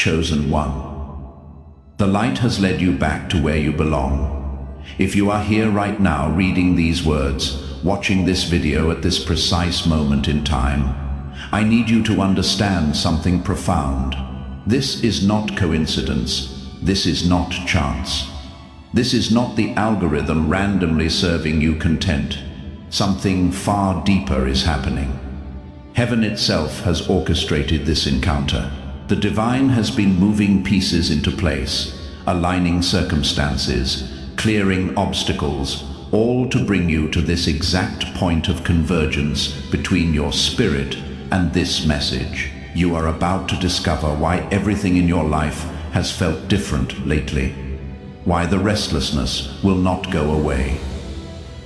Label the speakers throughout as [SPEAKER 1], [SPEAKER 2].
[SPEAKER 1] Chosen one. The light has led you back to where you belong. If you are here right now reading these words, watching this video at this precise moment in time, I need you to understand something profound. This is not coincidence. This is not chance. This is not the algorithm randomly serving you content. Something far deeper is happening. Heaven itself has orchestrated this encounter. The divine has been moving pieces into place, aligning circumstances, clearing obstacles, all to bring you to this exact point of convergence between your spirit and this message. You are about to discover why everything in your life has felt different lately, why the restlessness will not go away,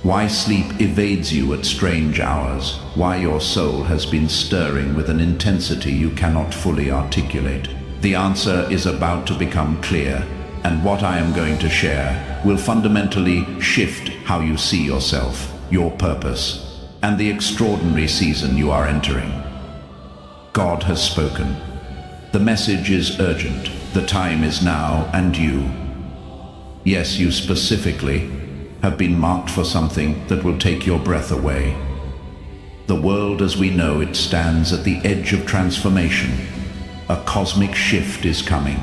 [SPEAKER 1] why sleep evades you at strange hours, why your soul has been stirring with an intensity you cannot fully articulate. The answer is about to become clear, and what I am going to share will fundamentally shift how you see yourself, your purpose, and the extraordinary season you are entering. God has spoken. The message is urgent. The time is now, and you, yes, you specifically, have been marked for something that will take your breath away. The world as we know it stands at the edge of transformation. A cosmic shift is coming,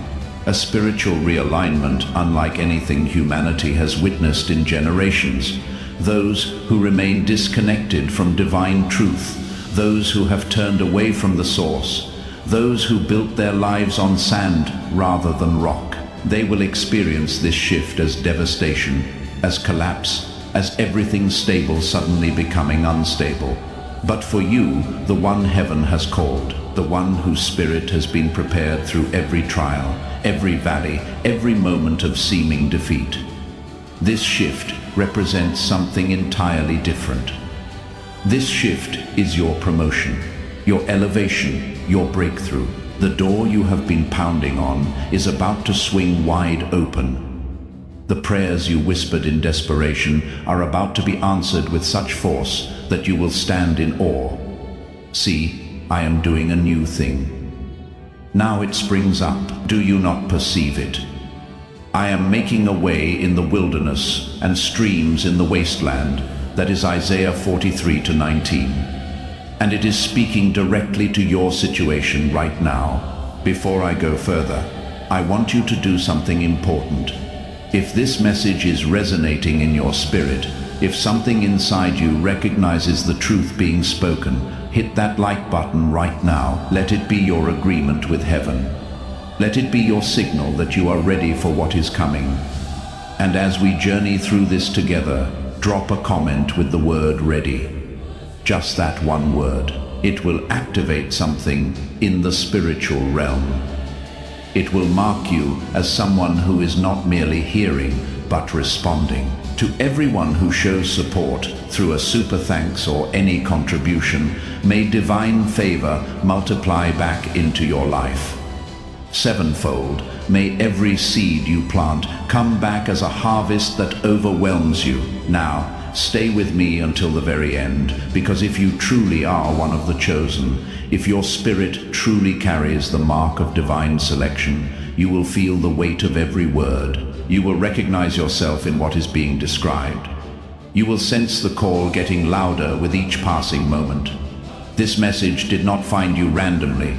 [SPEAKER 1] a spiritual realignment unlike anything humanity has witnessed in generations. Those who remain disconnected from divine truth, those who have turned away from the source, those who built their lives on sand rather than rock, they will experience this shift as devastation, as collapse, as everything stable suddenly becoming unstable. But for you, the one heaven has called, the one whose spirit has been prepared through every trial, every valley, every moment of seeming defeat. This shift represents something entirely different. This shift is your promotion, your elevation, your breakthrough. The door you have been pounding on is about to swing wide open. The prayers you whispered in desperation are about to be answered with such force that you will stand in awe. See, I am doing a new thing. Now it springs up. Do you not perceive it? I am making a way in the wilderness and streams in the wasteland. That is Isaiah 43:19. And it is speaking directly to your situation right now. Before I go further, I want you to do something important. If this message is resonating in your spirit, if something inside you recognizes the truth being spoken, hit that like button right now. Let it be your agreement with heaven. Let it be your signal that you are ready for what is coming. And as we journey through this together, drop a comment with the word ready. Just that one word. It will activate something in the spiritual realm. It will mark you as someone who is not merely hearing, but responding. To everyone who shows support through a super thanks or any contribution, may divine favor multiply back into your life. Sevenfold, may every seed you plant come back as a harvest that overwhelms you. Now, stay with me until the very end, because if you truly are one of the chosen, if your spirit truly carries the mark of divine selection, you will feel the weight of every word. You will recognize yourself in what is being described. You will sense the call getting louder with each passing moment. This message did not find you randomly.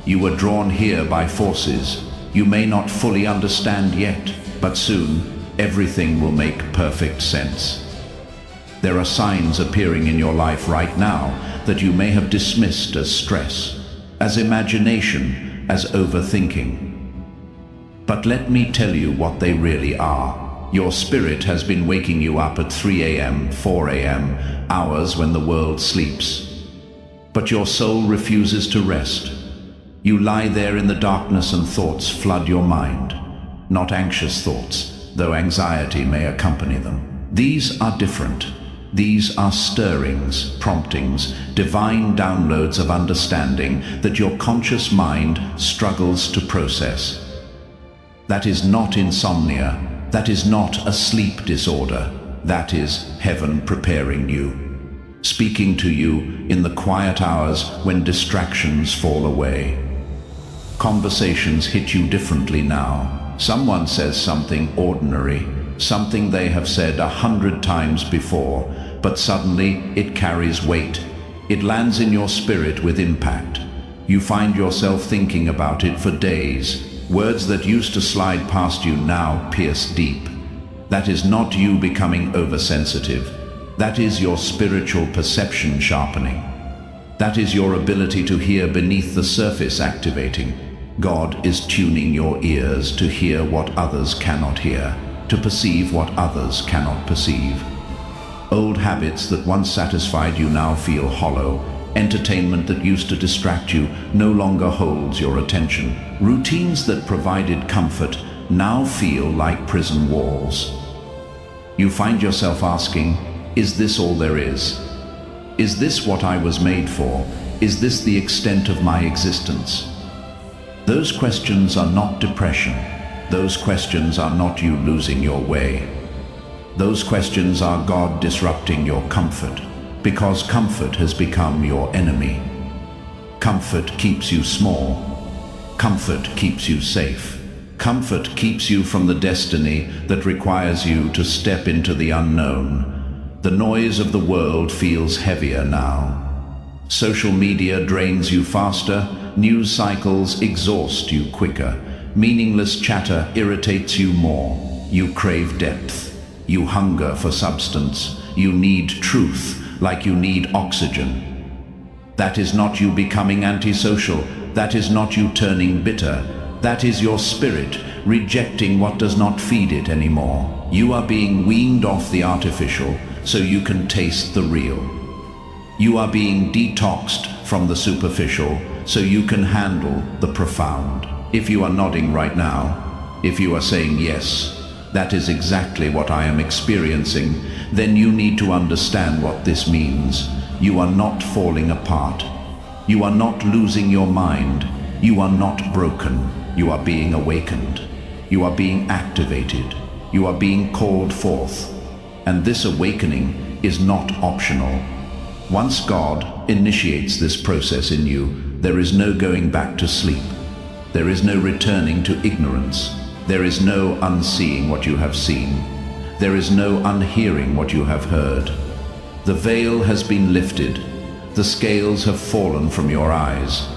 [SPEAKER 1] You were drawn here by forces you may not fully understand yet, but soon everything will make perfect sense. There are signs appearing in your life right now that you may have dismissed as stress, as imagination, as overthinking. But let me tell you what they really are. Your spirit has been waking you up at 3 a.m., 4 a.m., hours when the world sleeps. But your soul refuses to rest. You lie there in the darkness and thoughts flood your mind. Not anxious thoughts, though anxiety may accompany them. These are different. These are stirrings, promptings, divine downloads of understanding that your conscious mind struggles to process. That is not insomnia. That is not a sleep disorder. That is heaven preparing you, speaking to you in the quiet hours when distractions fall away. Conversations hit you differently now. Someone says something ordinary, something they have said 100 times before, but suddenly it carries weight. It lands in your spirit with impact. You find yourself thinking about it for days. Words that used to slide past you now pierce deep. That is not you becoming oversensitive. That is your spiritual perception sharpening. That is your ability to hear beneath the surface activating. God is tuning your ears to hear what others cannot hear, to perceive what others cannot perceive. Old habits that once satisfied you now feel hollow. Entertainment that used to distract you no longer holds your attention. Routines that provided comfort now feel like prison walls. You find yourself asking, is this all there is? Is this what I was made for? Is this the extent of my existence? Those questions are not depression. Those questions are not you losing your way. Those questions are God disrupting your comfort, because comfort has become your enemy. Comfort keeps you small. Comfort keeps you safe. Comfort keeps you from the destiny that requires you to step into the unknown. The noise of the world feels heavier now. Social media drains you faster, news cycles exhaust you quicker, meaningless chatter irritates you more. You crave depth. You hunger for substance. You need truth like you need oxygen. That is not you becoming antisocial. That is not you turning bitter. That is your spirit rejecting what does not feed it anymore. You are being weaned off the artificial so you can taste the real. You are being detoxed from the superficial so you can handle the profound. If you are nodding right now, if you are saying yes, that is exactly what I am experiencing, then you need to understand what this means. You are not falling apart. You are not losing your mind. You are not broken. You are being awakened. You are being activated. You are being called forth. And this awakening is not optional. Once God initiates this process in you, there is no going back to sleep. There is no returning to ignorance. There is no unseeing what you have seen. There is no unhearing what you have heard. The veil has been lifted. The scales have fallen from your eyes.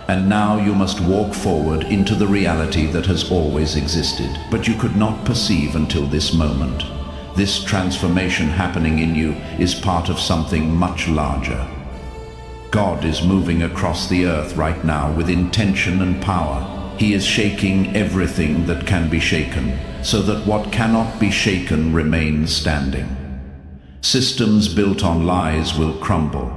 [SPEAKER 1] And now you must walk forward into the reality that has always existed, but you could not perceive until this moment. This transformation happening in you is part of something much larger. God is moving across the earth right now with intention and power. He is shaking everything that can be shaken, so that what cannot be shaken remains standing. Systems built on lies will crumble.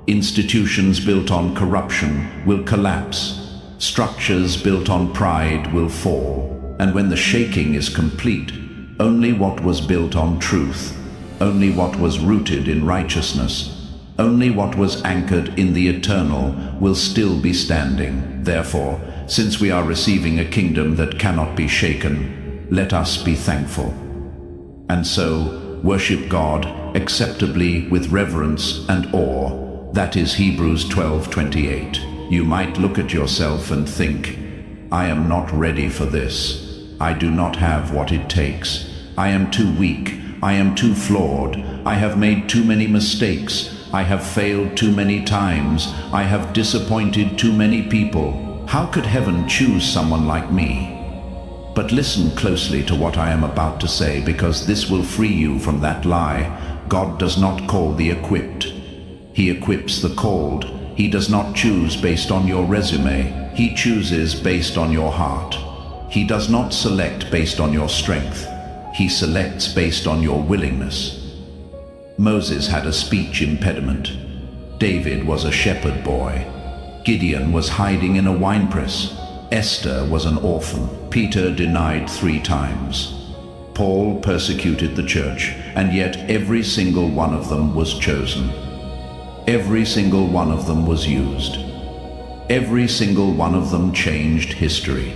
[SPEAKER 1] Institutions built on corruption will collapse. Structures built on pride will fall. And when the shaking is complete, only what was built on truth, only what was rooted in righteousness, only what was anchored in the eternal will still be standing. Therefore, since we are receiving a kingdom that cannot be shaken, let us be thankful. And so, worship God acceptably with reverence and awe. That is Hebrews 12:28. You might look at yourself and think, I am not ready for this. I do not have what it takes. I am too weak. I am too flawed. I have made too many mistakes. I have failed too many times. I have disappointed too many people. How could heaven choose someone like me? But listen closely to what I am about to say, because this will free you from that lie. God does not call the equipped. He equips the called. He does not choose based on your resume. He chooses based on your heart. He does not select based on your strength. He selects based on your willingness. Moses had a speech impediment. David was a shepherd boy. Gideon was hiding in a winepress. Esther was an orphan. Peter denied 3 times. Paul persecuted the church, and yet every single one of them was chosen. Every single one of them was used. Every single one of them changed history.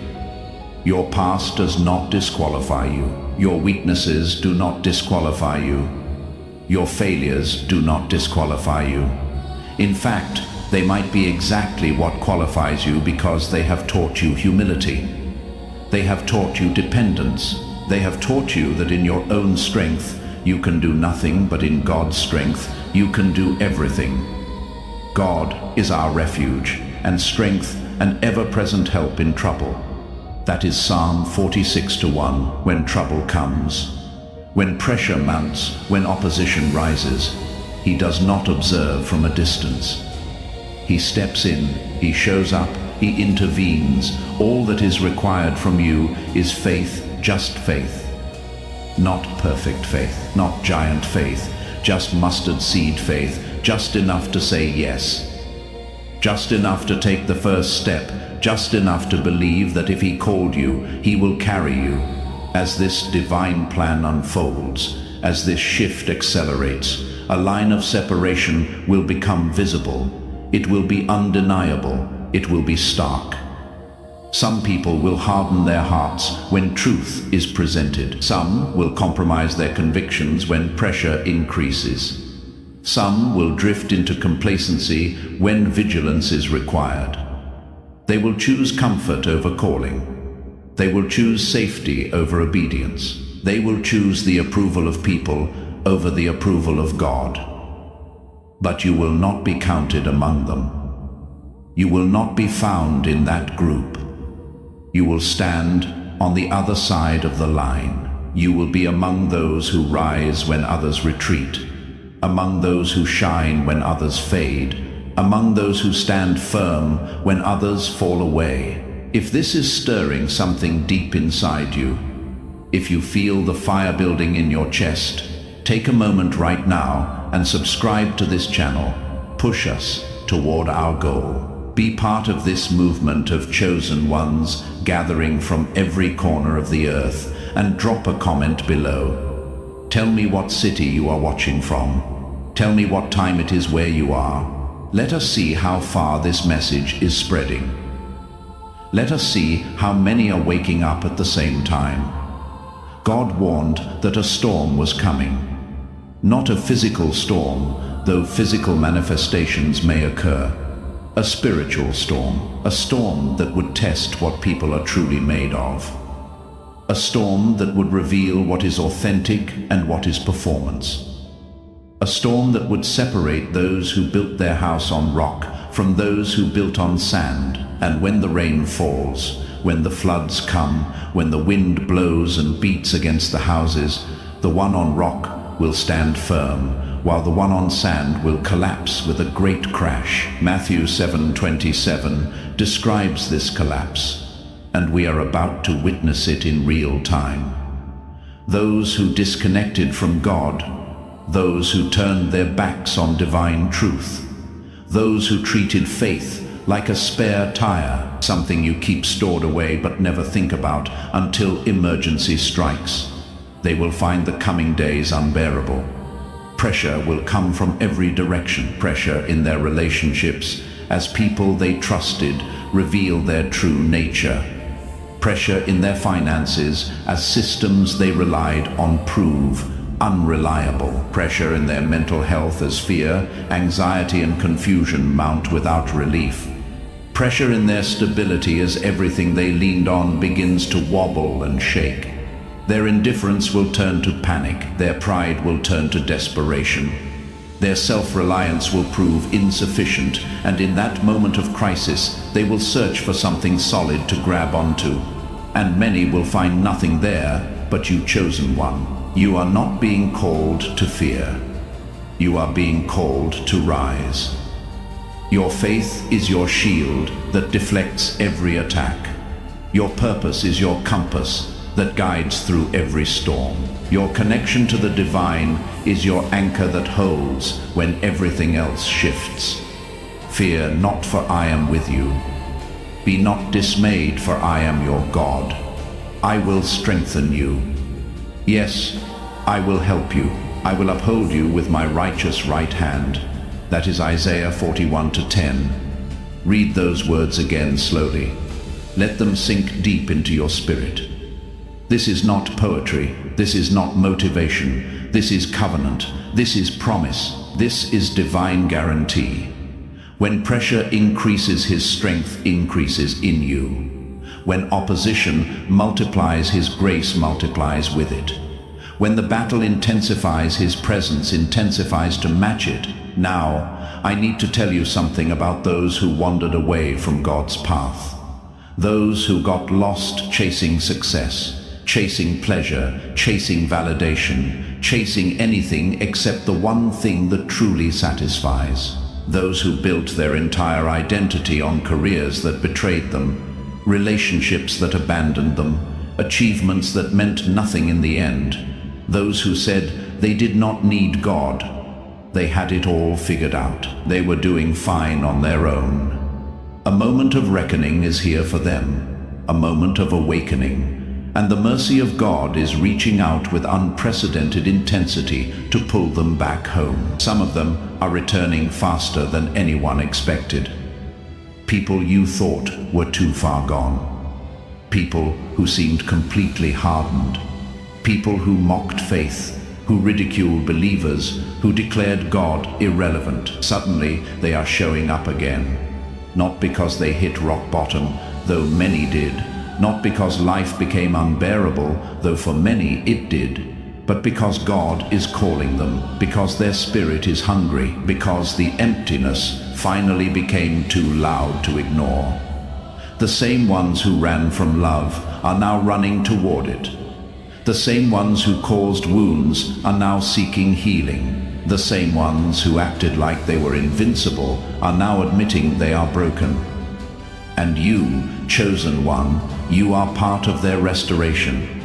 [SPEAKER 1] Your past does not disqualify you. Your weaknesses do not disqualify you. Your failures do not disqualify you. In fact, They might be exactly what qualifies you because they have taught you humility. They have taught you dependence. They have taught you that in your own strength you can do nothing, but in God's strength you can do everything. God is our refuge and strength and ever-present help in trouble. That is Psalm 46:1. When trouble comes, when pressure mounts, when opposition rises, he does not observe from a distance. He steps in, he shows up, he intervenes. All that is required from you is faith, just faith. Not perfect faith, not giant faith, just mustard seed faith, just enough to say yes. Just enough to take the first step, just enough to believe that if he called you, he will carry you. As this divine plan unfolds, as this shift accelerates, a line of separation will become visible. It will be undeniable. It will be stark. Some people will harden their hearts when truth is presented. Some will compromise their convictions when pressure increases. Some will drift into complacency when vigilance is required. They will choose comfort over calling. They will choose safety over obedience. They will choose the approval of people over the approval of God. But you will not be counted among them. You will not be found in that group. You will stand on the other side of the line. You will be among those who rise when others retreat, among those who shine when others fade, among those who stand firm when others fall away. If this is stirring something deep inside you, if you feel the fire building in your chest, take a moment right now and subscribe to this channel. Push us toward our goal. Be part of this movement of chosen ones gathering from every corner of the earth, and drop a comment below. Tell me what city you are watching from. Tell me what time it is where you are. Let us see how far this message is spreading. Let us see how many are waking up at the same time. God warned that a storm was coming. Not a physical storm, though physical manifestations may occur. A spiritual storm, a storm that would test what people are truly made of. A storm that would reveal what is authentic and what is performance. A storm that would separate those who built their house on rock from those who built on sand. And when the rain falls, when the floods come, when the wind blows and beats against the houses, the one on rock will stand firm, while the one on sand will collapse with a great crash. Matthew 7:27 describes this collapse, and we are about to witness it in real time. Those who disconnected from God, those who turned their backs on divine truth, those who treated faith like a spare tire, something you keep stored away but never think about until emergency strikes. They will find the coming days unbearable. Pressure will come from every direction. Pressure in their relationships as people they trusted reveal their true nature. Pressure in their finances as systems they relied on prove unreliable. Pressure in their mental health as fear, anxiety, and confusion mount without relief. Pressure in their stability as everything they leaned on begins to wobble and shake. Their indifference will turn to panic. Their pride will turn to desperation. Their self-reliance will prove insufficient, and in that moment of crisis, they will search for something solid to grab onto. And many will find nothing there but you, chosen one. You are not being called to fear. You are being called to rise. Your faith is your shield that deflects every attack. Your purpose is your compass that guides through every storm. Your connection to the divine is your anchor that holds when everything else shifts. Fear not, for I am with you. Be not dismayed, for I am your God. I will strengthen you. Yes, I will help you. I will uphold you with my righteous right hand. That is Isaiah 41:10. Read those words again slowly. Let them sink deep into your spirit. This is not poetry. This is not motivation. This is covenant. This is promise. This is divine guarantee. When pressure increases, his strength increases in you. When opposition multiplies, his grace multiplies with it. When the battle intensifies, his presence intensifies to match it. Now, I need to tell you something about those who wandered away from God's path. Those who got lost chasing success, chasing pleasure, chasing validation, chasing anything except the one thing that truly satisfies. Those who built their entire identity on careers that betrayed them, relationships that abandoned them, achievements that meant nothing in the end. Those who said they did not need God. They had it all figured out. They were doing fine on their own. A moment of reckoning is here for them, a moment of awakening, and the mercy of God is reaching out with unprecedented intensity to pull them back home. Some of them are returning faster than anyone expected. People you thought were too far gone. People who seemed completely hardened. People who mocked faith, who ridiculed believers, who declared God irrelevant. Suddenly, they are showing up again. Not because they hit rock bottom, though many did. Not because life became unbearable, though for many it did. But because God is calling them, because their spirit is hungry, because the emptiness finally became too loud to ignore. The same ones who ran from love are now running toward it. The same ones who caused wounds are now seeking healing. The same ones who acted like they were invincible are now admitting they are broken. And you, chosen one, you are part of their restoration.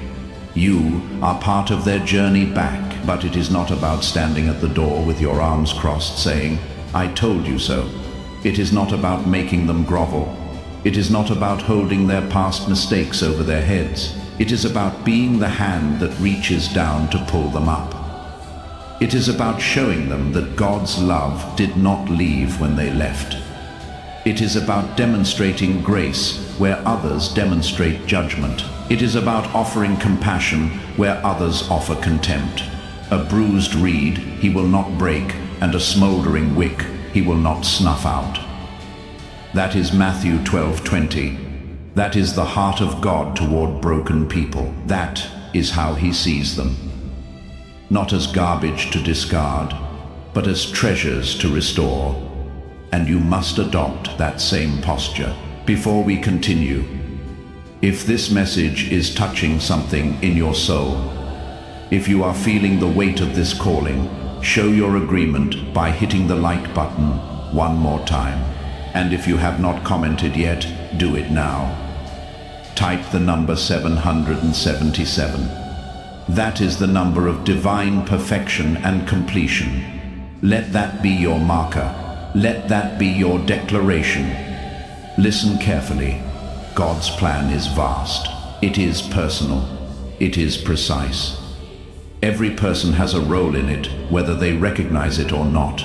[SPEAKER 1] You are part of their journey back. But it is not about standing at the door with your arms crossed saying, "I told you so." It is not about making them grovel. It is not about holding their past mistakes over their heads. It is about being the hand that reaches down to pull them up. It is about showing them that God's love did not leave when they left. It is about demonstrating grace where others demonstrate judgment. It is about offering compassion where others offer contempt. A bruised reed he will not break, and a smoldering wick he will not snuff out. That is Matthew 12:20. That is the heart of God toward broken people. That is how he sees them. Not as garbage to discard, but as treasures to restore. And you must adopt that same posture. Before we continue, if this message is touching something in your soul, if you are feeling the weight of this calling, show your agreement by hitting the like button one more time. And if you have not commented yet, do it now. Type the number 777. That is the number of divine perfection and completion. Let that be your marker. Let that be your declaration. Listen carefully. God's plan is vast. It is personal. It is precise. Every person has a role in it, whether they recognize it or not.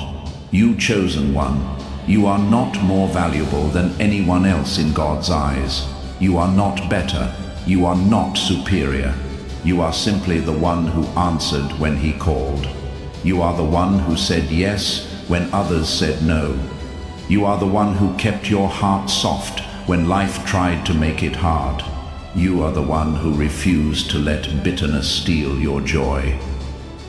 [SPEAKER 1] You chosen one, you are not more valuable than anyone else in God's eyes. You are not better. You are not superior. You are simply the one who answered when he called. You are the one who said yes when others said no. You are the one who kept your heart soft when life tried to make it hard. You are the one who refused to let bitterness steal your joy.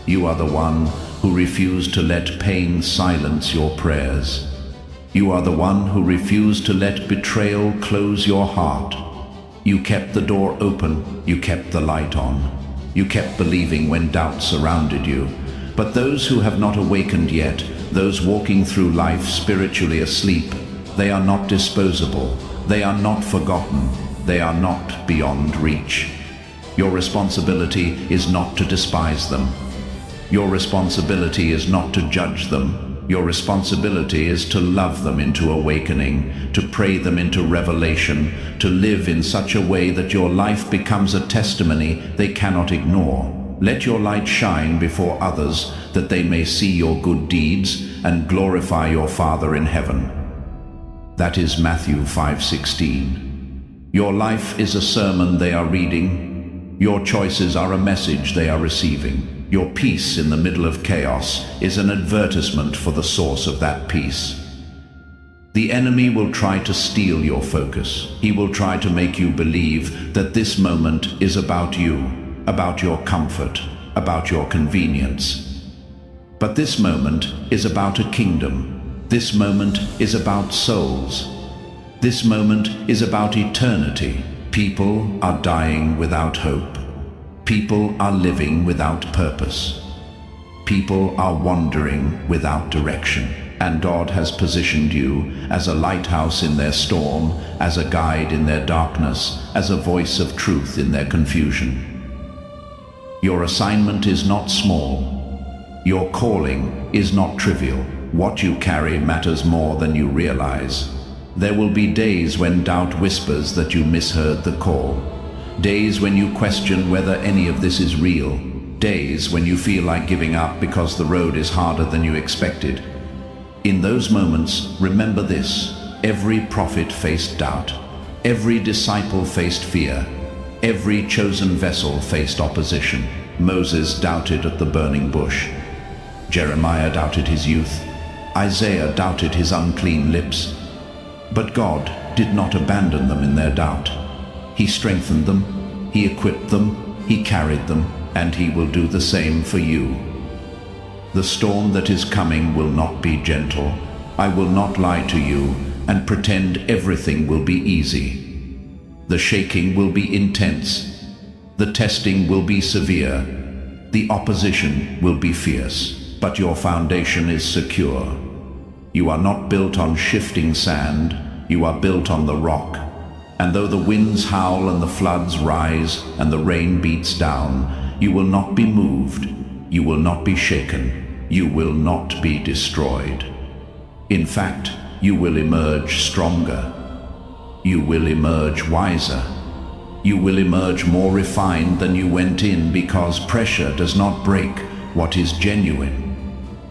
[SPEAKER 1] You are the one who refused to let pain silence your prayers. You are the one who refused to let betrayal close your heart. You kept the door open, you kept the light on. You kept believing when doubt surrounded you. But those who have not awakened yet, those walking through life spiritually asleep, they are not disposable. They are not forgotten. They are not beyond reach. Your responsibility is not to despise them. Your responsibility is not to judge them. Your responsibility is to love them into awakening, to pray them into revelation, to live in such a way that your life becomes a testimony they cannot ignore. Let your light shine before others, that they may see your good deeds and glorify your Father in heaven. That is Matthew 5:16. Your life is a sermon they are reading. Your choices are a message they are receiving. Your peace in the middle of chaos is an advertisement for the source of that peace. The enemy will try to steal your focus. He will try to make you believe that this moment is about you, about your comfort, about your convenience. But this moment is about a kingdom. This moment is about souls. This moment is about eternity. People are dying without hope. People are living without purpose. People are wandering without direction. And God has positioned you as a lighthouse in their storm, as a guide in their darkness, as a voice of truth in their confusion. Your assignment is not small. Your calling is not trivial. What you carry matters more than you realize. There will be days when doubt whispers that you misheard the call. Days when you question whether any of this is real. Days when you feel like giving up because the road is harder than you expected. In those moments, remember this: every prophet faced doubt, every disciple faced fear, every chosen vessel faced opposition. Moses doubted at the burning bush. Jeremiah doubted his youth. Isaiah doubted his unclean lips. But God did not abandon them in their doubt. He strengthened them, He equipped them, He carried them, and He will do the same for you. The storm that is coming will not be gentle. I will not lie to you and pretend everything will be easy. The shaking will be intense. The testing will be severe. The opposition will be fierce. But your foundation is secure. You are not built on shifting sand. You are built on the rock. And though the winds howl and the floods rise and the rain beats down, you will not be moved. You will not be shaken. You will not be destroyed. In fact, you will emerge stronger. You will emerge wiser. You will emerge more refined than you went in, because pressure does not break what is genuine.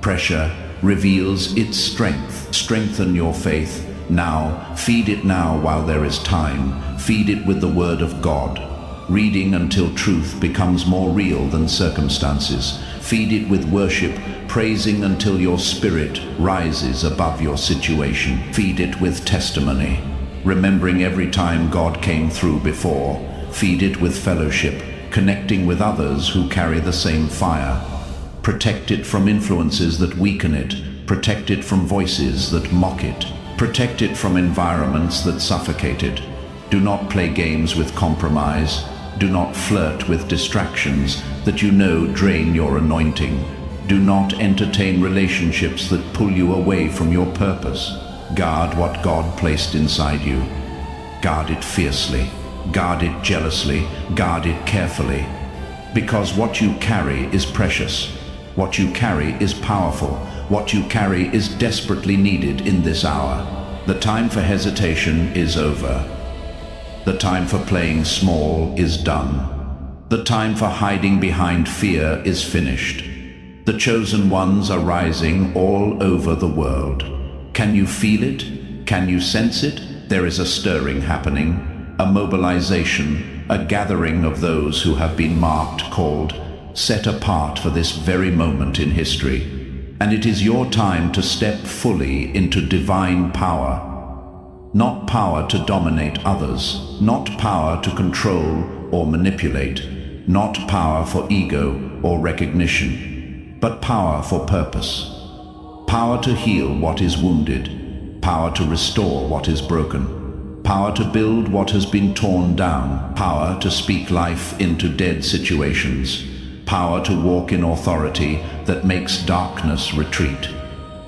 [SPEAKER 1] Pressure reveals its strength. Strengthen your faith now. Feed it now while there is time. Feed it with the Word of God, reading until truth becomes more real than circumstances. Feed it with worship, praising until your spirit rises above your situation. Feed it with testimony, remembering every time God came through before. Feed it with fellowship, connecting with others who carry the same fire. Protect it from influences that weaken it. Protect it from voices that mock it. Protect it from environments that suffocate it. Do not play games with compromise. Do not flirt with distractions that you know drain your anointing. Do not entertain relationships that pull you away from your purpose. Guard what God placed inside you. Guard it fiercely. Guard it jealously. Guard it carefully. Because what you carry is precious. What you carry is powerful. What you carry is desperately needed in this hour. The time for hesitation is over. The time for playing small is done. The time for hiding behind fear is finished. The chosen ones are rising all over the world. Can you feel it? Can you sense it? There is a stirring happening, a mobilization, a gathering of those who have been marked, called, set apart for this very moment in history. And it is your time to step fully into divine power. Not power to dominate others, not power to control or manipulate, not power for ego or recognition, but power for purpose. Power to heal what is wounded, power to restore what is broken, power to build what has been torn down, power to speak life into dead situations, power to walk in authority that makes darkness retreat.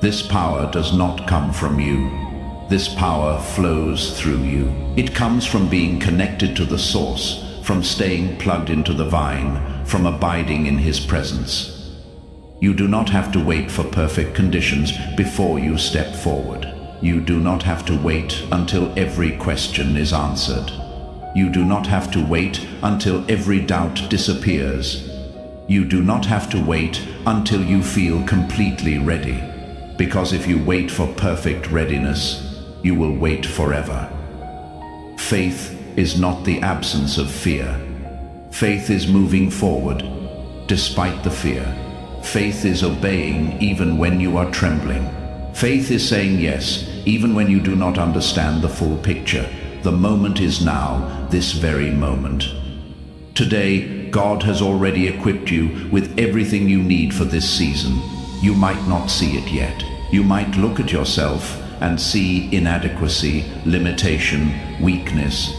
[SPEAKER 1] This power does not come from you. This power flows through you. It comes from being connected to the source, from staying plugged into the vine, from abiding in His presence. You do not have to wait for perfect conditions before you step forward. You do not have to wait until every question is answered. You do not have to wait until every doubt disappears. You do not have to wait until you feel completely ready. Because if you wait for perfect readiness, you will wait forever. Faith is not the absence of fear. Faith is moving forward despite the fear. Faith is obeying even when you are trembling. Faith is saying yes even when you do not understand the full picture. The moment is now, this very moment. Today, God has already equipped you with everything you need for this season. You might not see it yet. You might look at yourself and see inadequacy, limitation, weakness.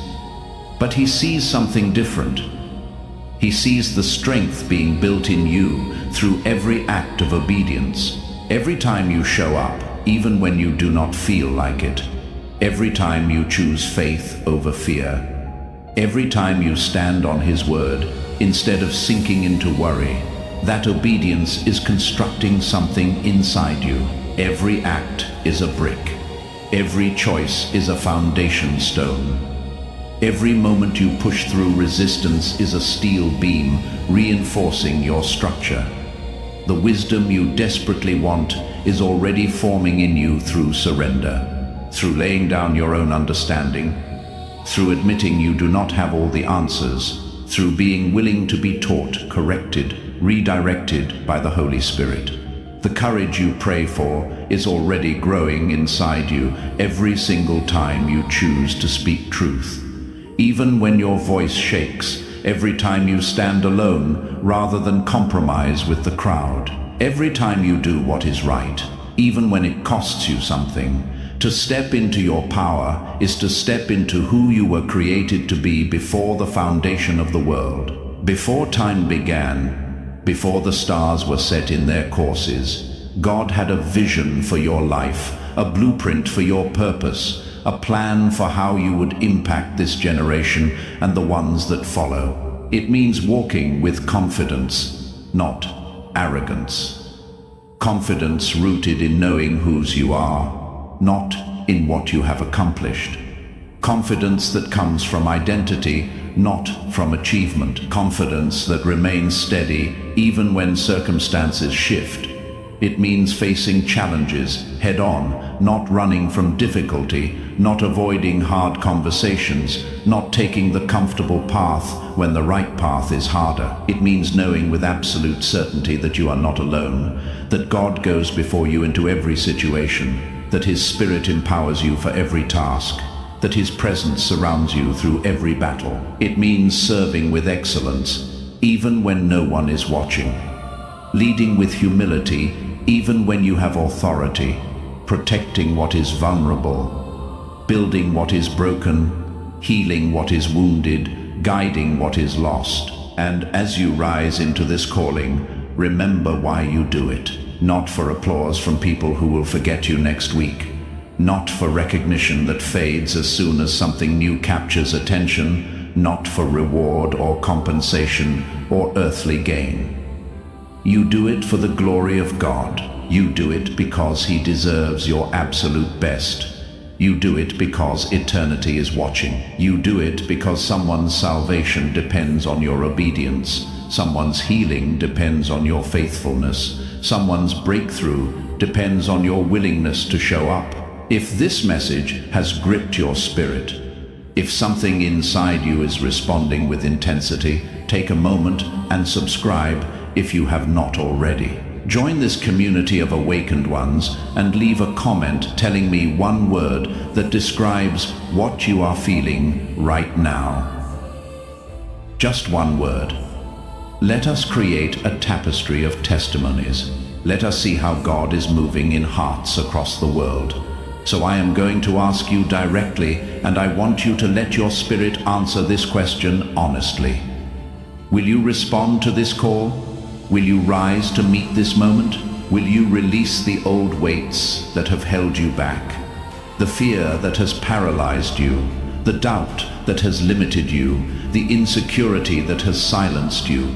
[SPEAKER 1] But He sees something different. He sees the strength being built in you through every act of obedience. Every time you show up, even when you do not feel like it. Every time you choose faith over fear. Every time you stand on His word instead of sinking into worry. That obedience is constructing something inside you. Every act is a brick. Every choice is a foundation stone. Every moment you push through resistance is a steel beam reinforcing your structure. The wisdom you desperately want is already forming in you through surrender, through laying down your own understanding, through admitting you do not have all the answers, through being willing to be taught, corrected, redirected by the Holy Spirit. The courage you pray for is already growing inside you every single time you choose to speak truth. Even when your voice shakes, every time you stand alone rather than compromise with the crowd. Every time you do what is right, even when it costs you something. To step into your power is to step into who you were created to be before the foundation of the world. Before time began, before the stars were set in their courses, God had a vision for your life, a blueprint for your purpose, a plan for how you would impact this generation and the ones that follow. It means walking with confidence, not arrogance. Confidence rooted in knowing whose you are, not in what you have accomplished. Confidence that comes from identity, not from achievement. Confidence that remains steady even when circumstances shift. It means facing challenges head-on, not running from difficulty, not avoiding hard conversations, not taking the comfortable path when the right path is harder. It means knowing with absolute certainty that you are not alone, that God goes before you into every situation, that His Spirit empowers you for every task, that His presence surrounds you through every battle. It means serving with excellence, even when no one is watching. Leading with humility, even when you have authority, protecting what is vulnerable, building what is broken, healing what is wounded, guiding what is lost. And as you rise into this calling, remember why you do it. Not for applause from people who will forget you next week. Not for recognition that fades as soon as something new captures attention. Not for reward or compensation or earthly gain. You do it for the glory of God. You do it because He deserves your absolute best. You do it because eternity is watching. You do it because someone's salvation depends on your obedience. Someone's healing depends on your faithfulness. Someone's breakthrough depends on your willingness to show up. If this message has gripped your spirit, if something inside you is responding with intensity, take a moment and subscribe if you have not already. Join this community of awakened ones and leave a comment telling me one word that describes what you are feeling right now. Just one word. Let us create a tapestry of testimonies. Let us see how God is moving in hearts across the world. So I am going to ask you directly, and I want you to let your spirit answer this question honestly. Will you respond to this call? Will you rise to meet this moment? Will you release the old weights that have held you back? The fear that has paralyzed you, the doubt that has limited you, the insecurity that has silenced you,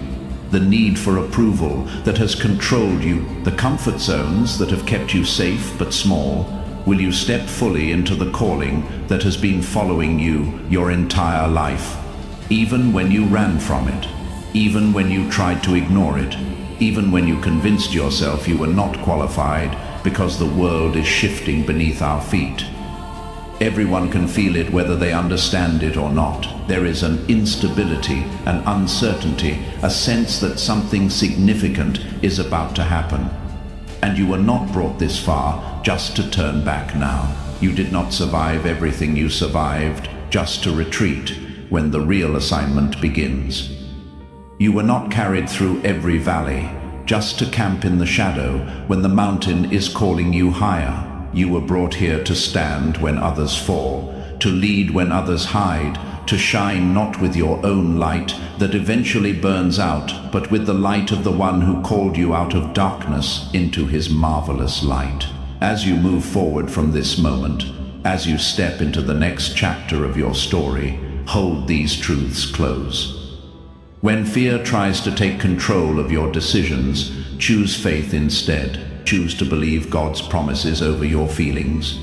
[SPEAKER 1] the need for approval that has controlled you, the comfort zones that have kept you safe but small. Will you step fully into the calling that has been following you your entire life, even when you ran from it? Even when you tried to ignore it, even when you convinced yourself you were not qualified because the world is shifting beneath our feet. Everyone can feel it whether they understand it or not. There is an instability, an uncertainty, a sense that something significant is about to happen. And you were not brought this far just to turn back now. You did not survive everything you survived just to retreat when the real assignment begins. You were not carried through every valley just to camp in the shadow when the mountain is calling you higher. You were brought here to stand when others fall, to lead when others hide, to shine not with your own light that eventually burns out, but with the light of the one who called you out of darkness into his marvelous light. As you move forward from this moment, as you step into the next chapter of your story, hold these truths close. When fear tries to take control of your decisions, choose faith instead. Choose to believe God's promises over your feelings.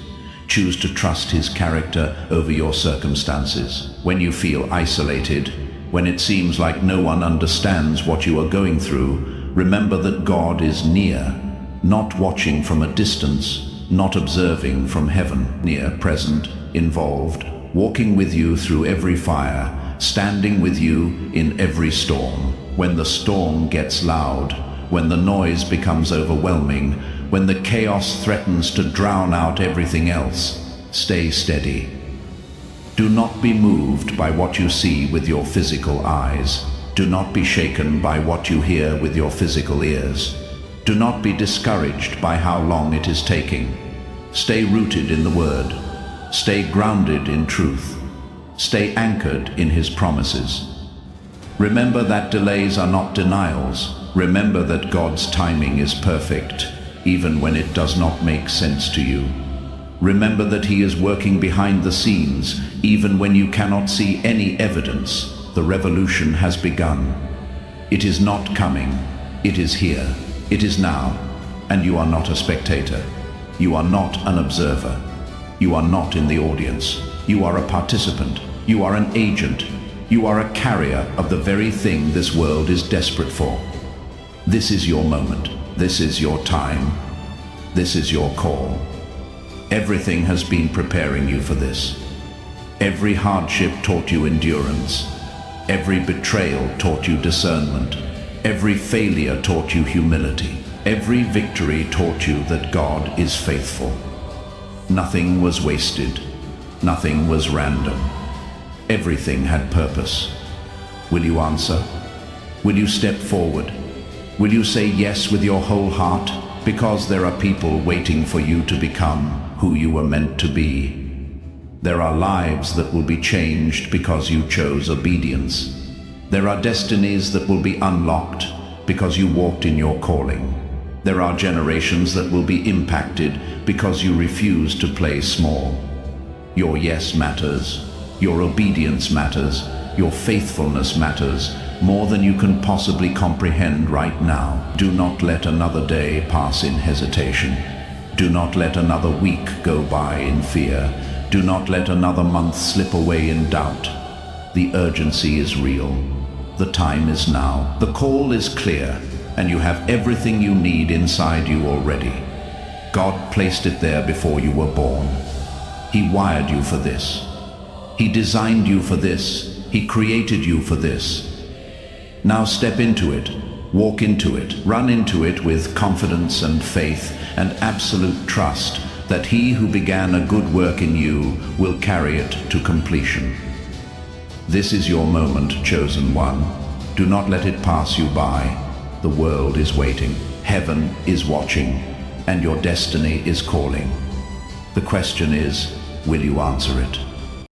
[SPEAKER 1] Choose to trust his character over your circumstances. When you feel isolated, when it seems like no one understands what you are going through, remember that God is near, not watching from a distance, not observing from heaven, near, present, involved, walking with you through every fire, standing with you in every storm. When the storm gets loud, when the noise becomes overwhelming, when the chaos threatens to drown out everything else, stay steady. Do not be moved by what you see with your physical eyes. Do not be shaken by what you hear with your physical ears. Do not be discouraged by how long it is taking. Stay rooted in the Word. Stay grounded in truth. Stay anchored in his promises. Remember that delays are not denials. Remember that God's timing is perfect, even when it does not make sense to you. Remember that he is working behind the scenes, even when you cannot see any evidence. The revolution has begun. It is not coming. It is here. It is now. And you are not a spectator. You are not an observer. You are not in the audience. You are a participant. You are an agent. You are a carrier of the very thing this world is desperate for. This is your moment. This is your time. This is your call. Everything has been preparing you for this. Every hardship taught you endurance. Every betrayal taught you discernment. Every failure taught you humility. Every victory taught you that God is faithful. Nothing was wasted. Nothing was random. Everything had purpose. Will you answer? Will you step forward? Will you say yes with your whole heart? Because there are people waiting for you to become who you were meant to be. There are lives that will be changed because you chose obedience. There are destinies that will be unlocked because you walked in your calling. There are generations that will be impacted because you refused to play small. Your yes matters. Your obedience matters. Your faithfulness matters more than you can possibly comprehend right now. Do not let another day pass in hesitation. Do not let another week go by in fear. Do not let another month slip away in doubt. The urgency is real. The time is now. The call is clear, and you have everything you need inside you already. God placed it there before you were born. He wired you for this. He designed you for this. He created you for this. Now step into it, walk into it, run into it with confidence and faith and absolute trust that he who began a good work in you will carry it to completion. This is your moment, chosen one. Do not let it pass you by. The world is waiting, heaven is watching, and your destiny is calling. The question is, will you answer it?